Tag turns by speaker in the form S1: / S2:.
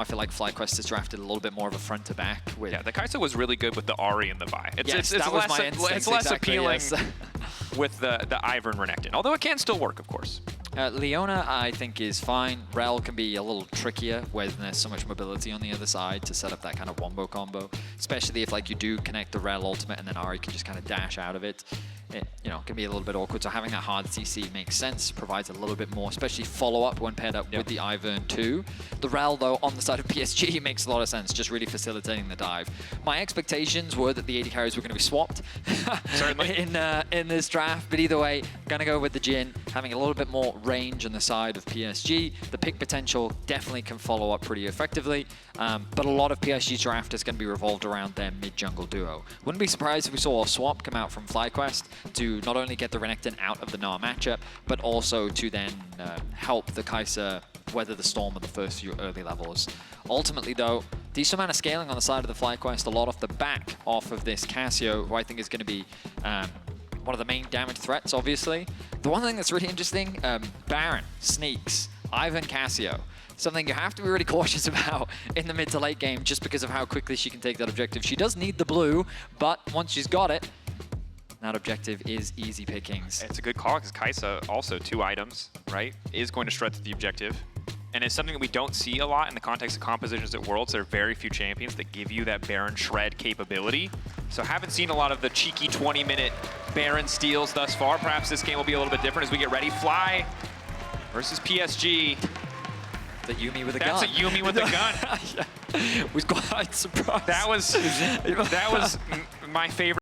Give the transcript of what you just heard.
S1: I feel like FlyQuest has drafted a little bit more of a front to back. With
S2: Yeah, the Kai'Sa was really good with the Ahri and the Vi.
S1: Yes, that was my instinct.
S2: It's less
S1: Exactly,
S2: appealing
S1: yes.
S2: with the Ivern Renekton, although it can still work, of course.
S1: Leona, I think, is fine. Rel can be a little trickier when there's so much mobility on the other side to set up that kind of wombo combo, especially if like you do connect the Rel ultimate and then Ahri can just kind of dash out of it. It, you know, can be a little bit awkward. So having that hard CC makes sense, provides a little bit more, especially follow-up when paired up with the Ivern too. The Rel, though, on the side of PSG makes a lot of sense, just really facilitating the dive. My expectations were that the AD carries were going to be swapped
S2: Certainly.
S1: in this draft, but either way, going to go with the Jhin, having a little bit more range on the side of PSG. The pick potential definitely can follow up pretty effectively, but a lot of PSG's draft is going to be revolved around their mid-jungle duo. Wouldn't be surprised if we saw a swap come out from FlyQuest to not only get the Renekton out of the Gnar matchup, but also to then help the Kai'Sa weather the storm of the first few early levels. Ultimately, though, decent amount of scaling on the side of the FlyQuest, a lot off the back off of this Cassio, who I think is going to be one of the main damage threats, obviously. The one thing that's really interesting, Baron, Sneaks, Ivan Cassio. Something you have to be really cautious about in the mid to late game just because of how quickly she can take that objective. She does need the blue, but once she's got it, that objective is easy pickings.
S2: It's a good call because Kai'Sa, also 2 items, right, is going to shred through the objective. And it's something that we don't see a lot in the context of compositions at Worlds. There are very few champions that give you that Baron shred capability. So haven't seen a lot of the cheeky 20-minute Baron steals thus far. Perhaps this game will be a little bit different as we get ready. Fly versus PSG.
S1: The Yuumi with a gun.
S2: That's a Yuumi with a gun.
S1: Was quite surprised.
S2: That was my favorite.